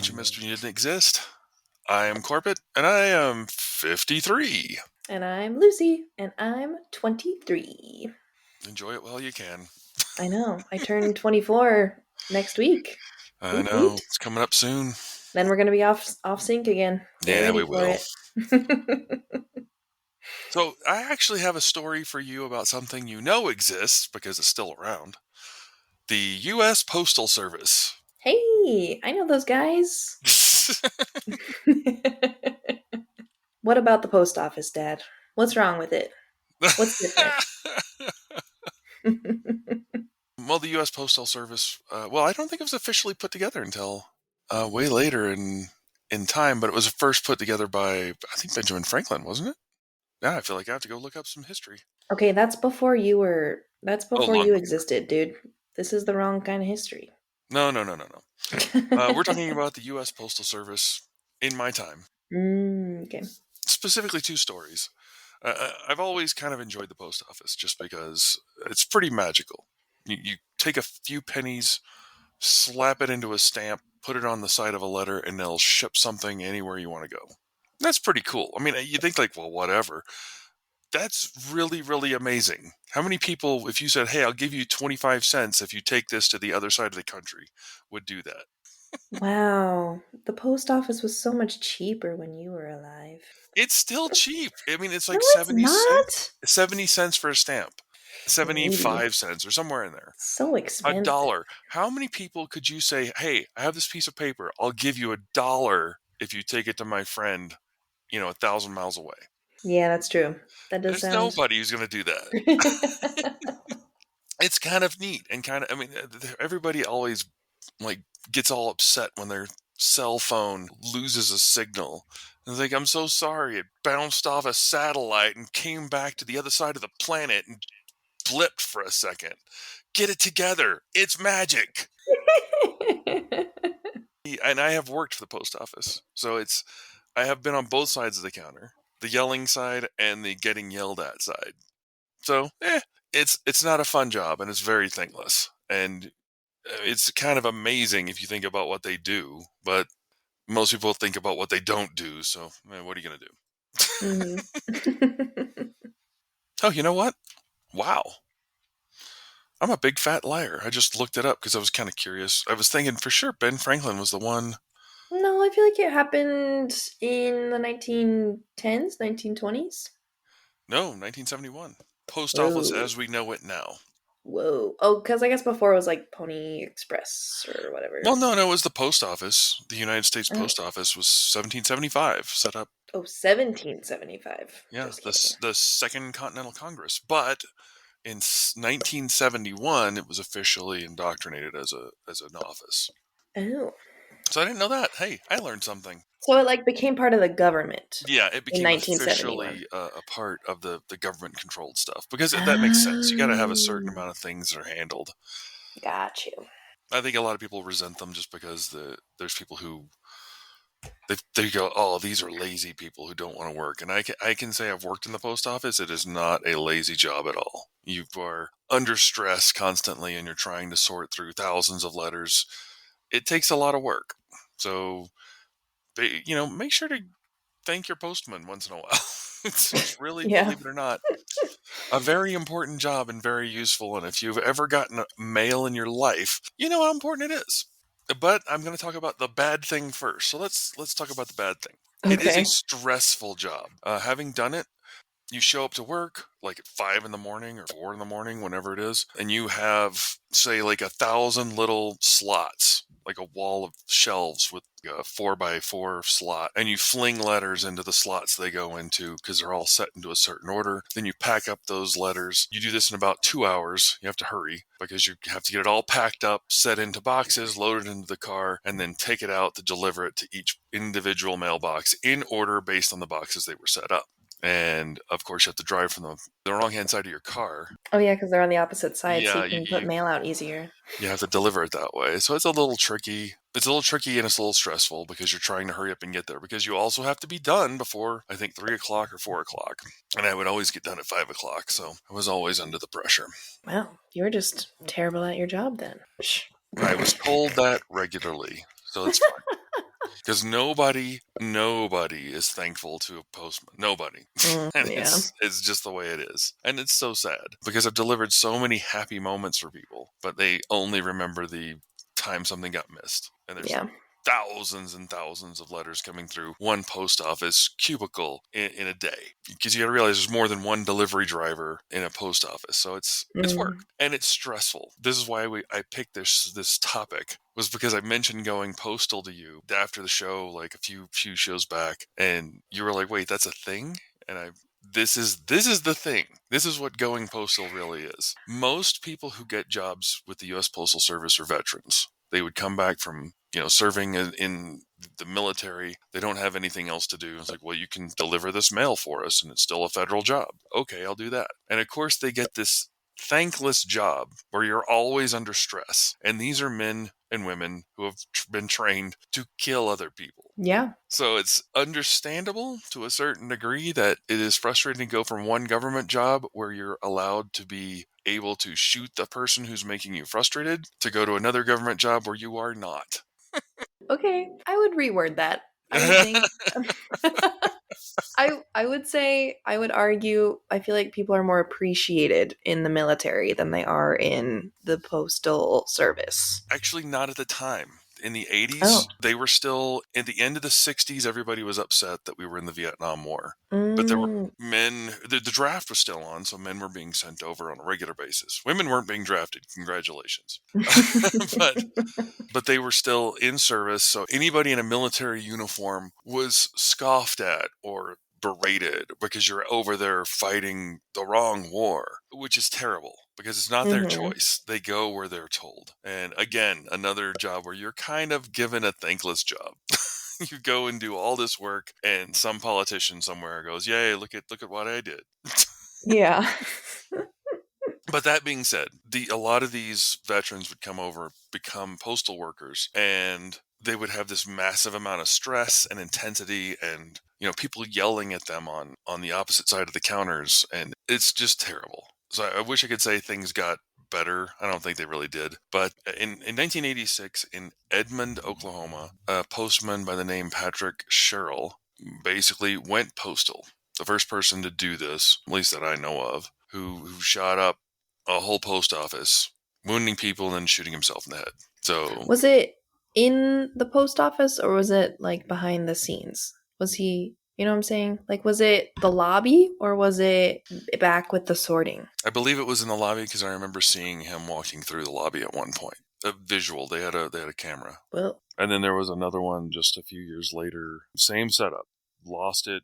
much you missed when you didn't exist. I am Corbett, and I am 53. And I'm Lucy, and I'm 23. Enjoy it while you can. I know. I turn 24 next week. I Woot know. woot. It's coming up soon. Then we're going to be off sync again. Get Yeah, ready we for will. it. So, I actually have a story for you about something you know exists because it's still around. The U.S. Postal Service. Hey, I know those guys. What about the post office, Dad? What's wrong with it? What's different? Well, the U.S. Postal Service, I don't think it was officially put together until way later in time, but it was first put together by, I think, Benjamin Franklin, wasn't it? Yeah, I feel like I have to go look up some history. Okay, that's before you were. That's Oh, before long you before. existed, dude. This is the wrong kind of history. No. We're talking about the U.S. Postal Service in my time. Okay. Specifically, two stories. I've always kind of enjoyed the post office just because it's pretty magical. You take a few pennies, slap it into a stamp, put it on the side of a letter, and they'll ship something anywhere you want to go. That's pretty cool. I mean, you think like, well, whatever. That's really, really amazing. How many people, if you said, hey, I'll give you 25 cents if you take this to the other side of the country, would do that? Wow. The post office was so much cheaper when you were alive. It's still cheap. I mean, it's No, like it's 70 cents. not. 70 cents for a stamp. 80. 75 cents or somewhere in there. So A expensive. dollar. How many people could you say, hey, I have this piece of paper. I'll give you $1 if you take it to my friend, 1,000 miles away? Yeah, that's true. That does There's sound. nobody who's going to do that. It's kind of neat and kind of, I mean, everybody always like gets all upset when their cell phone loses a signal. And it's like, I'm so sorry. It bounced off a satellite and came back to the other side of the planet and blipped for a second. Get it together. It's magic. And I have worked for the post office. So I have been on both sides of the counter, the yelling side and the getting yelled at side. So, it's not a fun job and it's very thankless. And it's kind of amazing if you think about what they do, but most people think about what they don't do. So, what are you going to do? Oh, you know what? Wow. I'm a big fat liar. I just looked it up because I was kind of curious. I was thinking for sure Ben Franklin was the one. No, I feel like it happened in the 1910s, 1920s. No, 1971. Post office Whoa. as we know it now. Whoa. Oh, because I guess before it was like Pony Express or whatever. Well, no, it was the post office. The United States Oh, Post Office was 1775 set up. 1775. Yeah, Just kidding. the Second Continental Congress. But in 1971, it was officially indoctrinated as an office. Oh. So I didn't know that. Hey, I learned something. So it like became part of the government Yeah, it in became 1971. officially a part of the government controlled stuff because that makes sense. You got to have a certain Oh, amount of things that are handled. got you. I think a lot of people resent them just because there's people who they go, oh, these are lazy people who don't want to work. And I can say I've worked in the post office. It is not a lazy job at all. You are under stress constantly and you're trying to sort through thousands of letters. It takes a lot of work. So, make sure to thank your postman once in a while. It's really, Yeah. believe it or not, a very important job and very useful. And if you've ever gotten mail in your life, you know how important it is. But I'm going to talk about the bad thing first. So let's talk about the bad thing. It is a Okay. stressful job. Having done it, you show up to work like at 5 in the morning or 4 in the morning, whenever it is, and you have, say, like 1,000 little slots, like a wall of shelves with a 4x4 slot, and you fling letters into the slots they go into because they're all set into a certain order. Then you pack up those letters. You do this in about 2 hours. You have to hurry because you have to get it all packed up, set into boxes, loaded into the car, and then take it out to deliver it to each individual mailbox in order based on the boxes they were set up. And of course, you have to drive from the wrong hand side of your car. Oh yeah, because they're on the opposite side, so Yeah, you can put mail out easier. you have to deliver it that way. So it's a little tricky. It's a little tricky and it's a little stressful because you're trying to hurry up and get there because you also have to be done before, I think, 3 o'clock or 4 o'clock. And I would always get done at 5 o'clock. So I was always under the pressure. Wow, you were just terrible at your job then. I was told that regularly. So it's fine. because nobody is thankful to a postman. Nobody. And Yeah. it's just the way it is. And it's so sad because I've delivered so many happy moments for people, but they only remember the time something got missed. And there's Yeah. thousands and thousands of letters coming through one post office cubicle in a day, because you got to realize there's more than one delivery driver in a post office, so it's work Mm. and it's stressful. This is why I picked this topic, was because I mentioned going postal to you after the show, like a few shows back, and you were like, wait, that's a thing. And I this is the thing. This is what going postal really is. Most people who get jobs with the US Postal Service are veterans. They would come back from, serving in the military. They don't have anything else to do. It's like, well, you can deliver this mail for us and it's still a federal job. Okay, I'll do that. And of course they get this thankless job where you're always under stress. And these are men and women who have been trained to kill other people. Yeah. So it's understandable to a certain degree that it is frustrating to go from one government job where you're allowed to be able to shoot the person who's making you frustrated to go to another government job where you are not. Okay, I would reword that. I would think I would say I would argue I feel like people are more appreciated in the military than they are in the postal service. Actually, not at the time. In the Oh. 80s, they were still, at the end of the 60s, everybody was upset that we were in the Vietnam War. But there were Mm. men, the draft was still on, so men were being sent over on a regular basis. Women weren't being drafted. Congratulations. but but they were still in service, so anybody in a military uniform was scoffed at or berated because you're over there fighting the wrong war, which is terrible because it's not their Mhm. choice. They go where they're told. And again, another job where you're kind of given a thankless job. You go and do all this work and some politician somewhere goes, "Yay, look at what I did." Yeah. But that being said, a lot of these veterans would come over, become postal workers, and they would have this massive amount of stress and intensity, and people yelling at them on the opposite side of the counters, and it's just terrible. So I wish I could say things got better. I don't think they really did. But in 1986, in Edmond, Oklahoma, a postman by the name Patrick Sherrill basically went postal. The first person to do this, at least that I know of, who shot up a whole post office, wounding people and then shooting himself in the head. So Was it in the post office or was it like behind the scenes? Was he, you know what I'm saying? Like, was it the lobby or was it back with the sorting? I believe it was in the lobby because I remember seeing him walking through the lobby at one point. A visual. They had a camera, Well, and then there was another one just a few years later. Same setup. Lost it.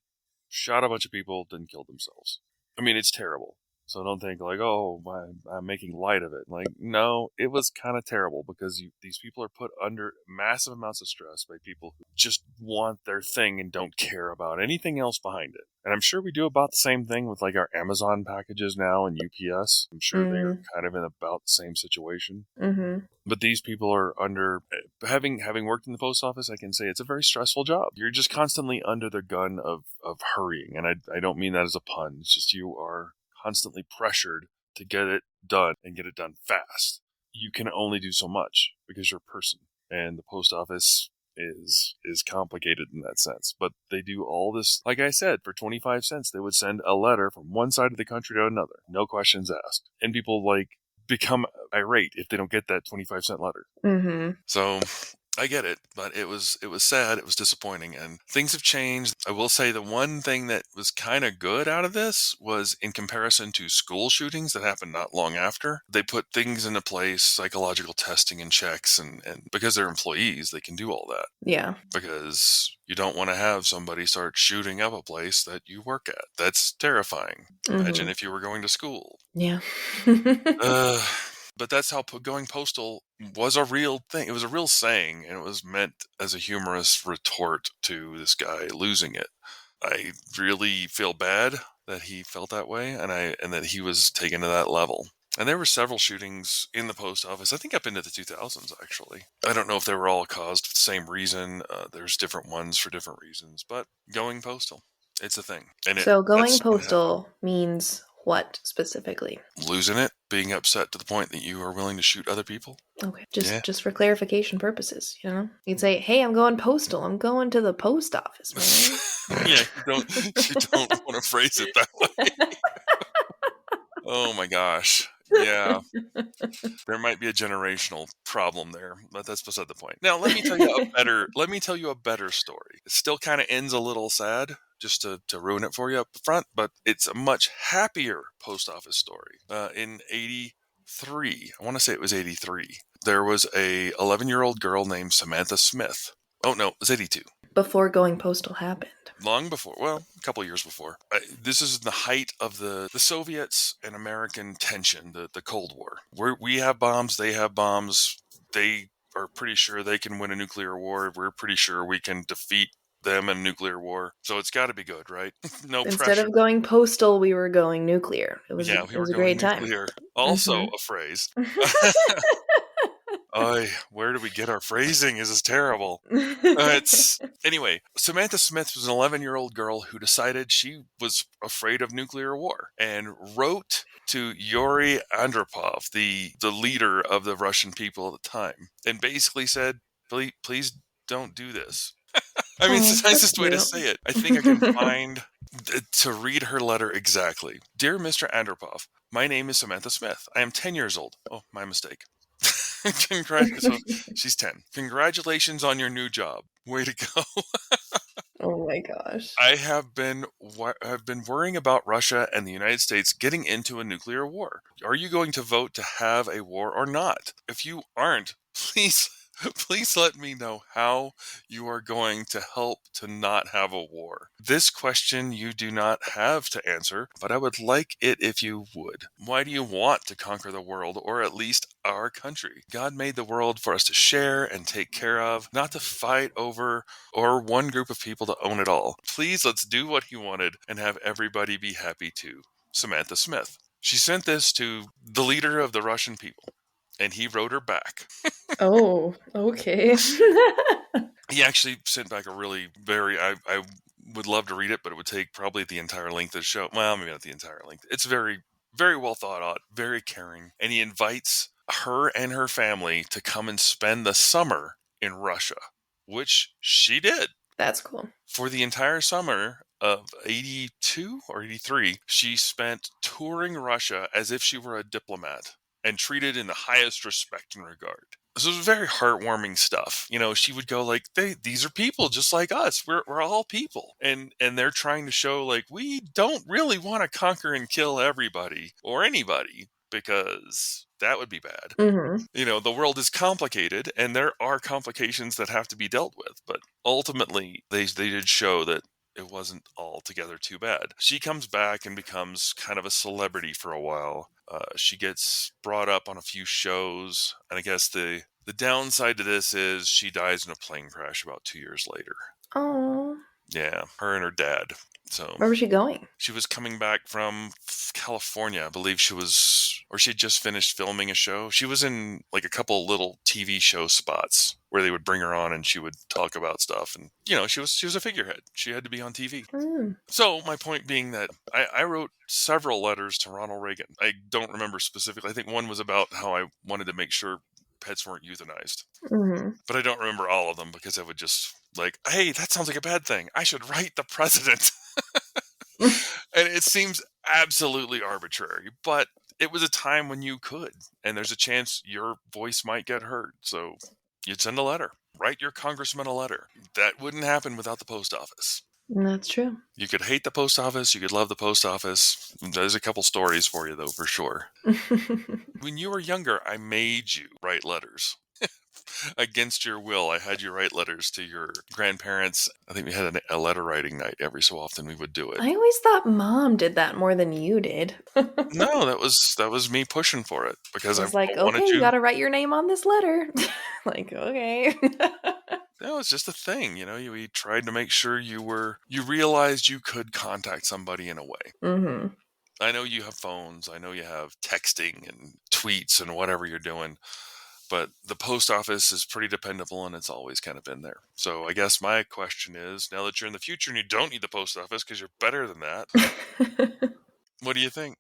Shot a bunch of people. Then killed themselves. I mean, it's terrible. So don't think like, oh, I'm making light of it. Like, no, it was kind of terrible because these people are put under massive amounts of stress by people who just want their thing and don't care about anything else behind it. And I'm sure we do about the same thing with like our Amazon packages now and UPS. I'm sure they are mm, kind of in about the same situation. mm-hmm. But these people are under, having worked in the post office, I can say it's a very stressful job. You're just constantly under the gun of hurrying. And I don't mean that as a pun. It's just you are constantly pressured to get it done and get it done fast. You can only do so much because you're a person. And the post office is complicated in that sense. But they do all this, like I said, for 25 cents, they would send a letter from one side of the country to another. No questions asked. And people become irate if they don't get that 25-cent letter. Mm-hmm. So I get it, but it was sad, it was disappointing, and things have changed. I will say the one thing that was kind of good out of this was in comparison to school shootings that happened not long after, they put things into place, psychological testing and checks, and because they're employees, they can do all that. Yeah. Because you don't want to have somebody start shooting up a place that you work at. That's terrifying. Imagine Mm-hmm. if you were going to school. Yeah. Uh, but that's how going postal was a real thing. It was a real saying, and it was meant as a humorous retort to this guy losing it. I really feel bad that he felt that way, and that he was taken to that level. And there were several shootings in the post office, I think up into the 2000s, actually. I don't know if they were all caused for the same reason. There's different ones for different reasons, but going postal, it's a thing. And So going that's when it happened. postal means What specifically? Losing it, being upset to the point that you are willing to shoot other people. Okay, Yeah. just for clarification purposes, you know, you'd say, "Hey, I'm going postal. I'm going to the post office, man." Yeah, you don't want to phrase it that way. Oh my gosh. Yeah. There might be a generational problem there, but that's beside the point. Now, let me tell you a better story. It still kind of ends a little sad, just to ruin it for you up front, but it's a much happier post office story. In 83, I want to say it was 83, there was a 11-year-old girl named Samantha Smith. Oh, no, it was 82. Before going postal happened. Long before, well, a couple of years before. This is the height of the Soviets and American tension, the Cold War. We have bombs, they have bombs. They are pretty sure they can win a nuclear war. We're pretty sure we can defeat them in a nuclear war. So it's got to be good, right? No Instead pressure. of going postal, we were going nuclear. It was Yeah, we it were was a going great time. nuclear. Also Hmm. a phrase. Where do we get our phrasing? This is terrible. It's Anyway. Samantha Smith was an 11-year-old girl who decided she was afraid of nuclear war and wrote to Yuri Andropov, the leader of the Russian people at the time, and basically said, "Please don't do this." I mean, it's Oh, the that's nicest way to cute. say it. I think I can find to read her letter exactly. Dear Mr. Andropov, my name is Samantha Smith. I am 10 years old. Oh, my mistake. So she's 10. Congratulations on your new job. Way to go. Oh my gosh. I've been worrying about Russia and the United States getting into a nuclear war. Are you going to vote to have a war or not? If you aren't, please please let me know how you are going to help to not have a war. This question you do not have to answer, but I would like it if you would. Why do you want to conquer the world, or at least our country? God made the world for us to share and take care of, not to fight over or one group of people to own it all. Please, let's do what he wanted and have everybody be happy too. Samantha Smith. She sent this to the leader of the Russian people, and he wrote her back. Oh, okay. He actually sent back a really I would love to read it, but it would take probably the entire length of the show. Well, maybe not the entire length. It's very, very well thought out, very caring. And he invites her and her family to come and spend the summer in Russia, which she did. That's cool. For the entire summer of 82 or 83, she spent touring Russia as if she were a diplomat and treated in the highest respect and regard. This was very heartwarming stuff. She would go like, these are people just like us. We're all people. And they're trying to show like, we don't really want to conquer and kill everybody or anybody, because that would be bad. Hmm. The world is complicated and there are complications that have to be dealt with, but ultimately they did show that it wasn't altogether too bad. She comes back and becomes kind of a celebrity for a while. She gets brought up on a few shows, and I guess the downside to this is she dies in a plane crash about 2 years later. Oh, Yeah, her and her dad. So where was she going? she was coming back from California. I believe she had just finished filming a show. She was in like a couple little TV show spots where they would bring her on and she would talk about stuff. And, she was a figurehead. She had to be on TV. Mm. So my point being that I wrote several letters to Ronald Reagan. I don't remember specifically. I think one was about how I wanted to make sure pets weren't euthanized. Hmm. But I don't remember all of them because I would just like, hey, that sounds like a bad thing. I should write the president. And it seems absolutely arbitrary, but it was a time when you could, and there's a chance your voice might get heard. So you'd send a letter, write your congressman a letter. That wouldn't happen without the post office. That's true. You could hate the post office, you could love the post office. There's a couple stories for you, though, for sure. When you were younger, I made you write letters. Against your will, I had you write letters to your grandparents. I think we had a letter writing night every so often. We would do it. I always thought mom did that more than you did. No, that was me pushing for it because I It's like, wanted okay, you you. got to write your name on this letter. Like, okay. That was just a thing, we tried to make sure you realized you could contact somebody in a way. Hmm. I know you have phones, I know you have texting and tweets and whatever you're doing, but the post office is pretty dependable and it's always kind of been there. So I guess my question is, now that you're in the future and you don't need the post office because you're better than that, what do you think?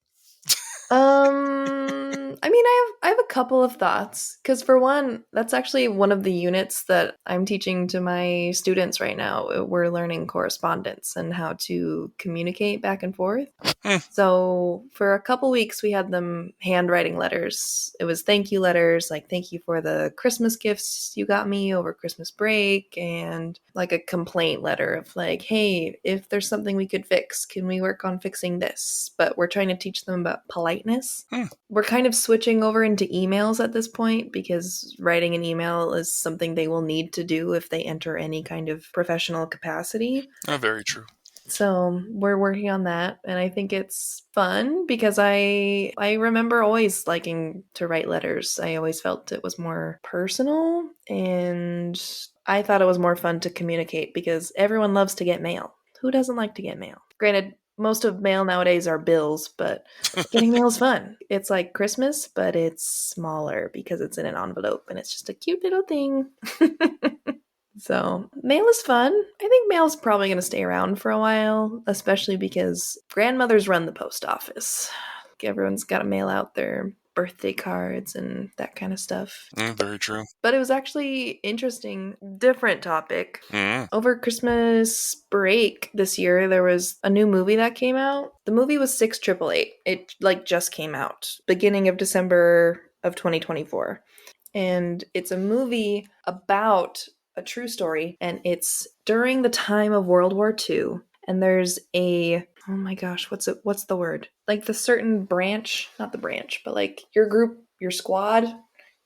I mean, I have a couple of thoughts because for one, that's actually one of the units that I'm teaching to my students right now. We're learning correspondence and how to communicate back and forth. Hmm. So for a couple weeks, we had them handwriting letters. It was thank you letters, like thank you for the Christmas gifts you got me over Christmas break, and like a complaint letter of like, hey, if there's something we could fix, can we work on fixing this? But we're trying to teach them about politeness. Hmm. We're kind of switching over into emails at this point because writing an email is something they will need to do if they enter any kind of professional capacity. Very true. So we're working on that, and I think it's fun because I remember always liking to write letters. I always felt it was more personal, and I thought it was more fun to communicate because everyone loves to get mail. Who doesn't like to get mail? Granted, most of mail nowadays are bills, but getting mail is fun. It's like Christmas, but it's smaller because it's in an envelope and it's just a cute little thing. So, mail is fun. I think mail's probably going to stay around for a while, especially because grandmothers run the post office. Everyone's got to mail out their birthday cards and that kind of stuff. Very true. But it was actually interesting, different topic. Mm. Over Christmas break this year, there was a new movie that came out. The movie was 6888. It like just came out beginning of December of 2024. And it's a movie about a true story, and it's during the time of World War II. And there's a oh my gosh, what's the word? Like the certain branch, not the branch, but like your group, your squad,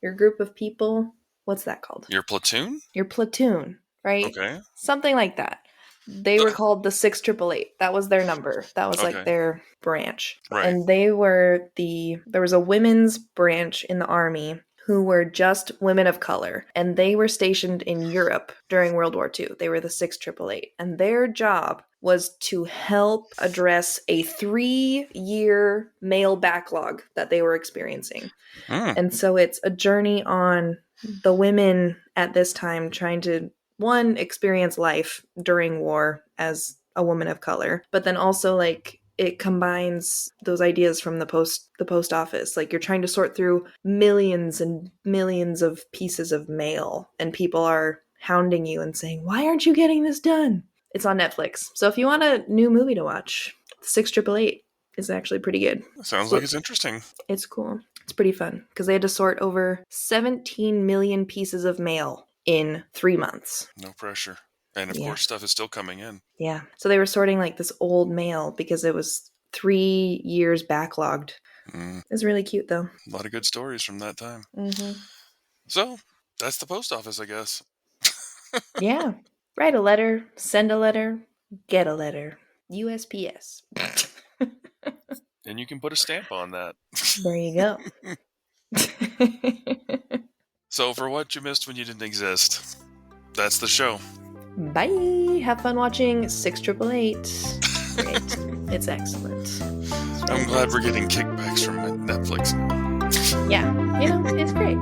your group of people. What's that called? Your platoon? Your platoon, right? Okay. Something like that. They were called the 6888. That was their number. That was like Okay. their branch. Right. And they were there was a women's branch in the army who were just women of color. And they were stationed in Europe during World War II. They were the 6888. And their job was to help address a 3-year mail backlog that they were experiencing. And so it's a journey on the women at this time trying to, one, experience life during war as a woman of color, but then also like it combines those ideas from the post office. Like you're trying to sort through millions and millions of pieces of mail, and people are hounding you and saying, "Why aren't you getting this done?" It's on Netflix. So if you want a new movie to watch, 6888 is actually pretty good. Sounds like it's interesting. It's cool. It's pretty fun because they had to sort over 17 million pieces of mail in 3 months. No pressure. And of Yeah. course, stuff is still coming in. Yeah. So they were sorting like this old mail because it was 3 years backlogged. It's really cute though. A lot of good stories from that time. Mm-hmm. So, that's the post office, I guess. Yeah. Write a letter, send a letter, get a letter. USPS. And you can put a stamp on that. There you go. So, for what you missed when you didn't exist, that's the show. Bye. Have fun watching 6888. Great. It's excellent. I'm glad we're getting kickbacks from Netflix now. Yeah. It's great.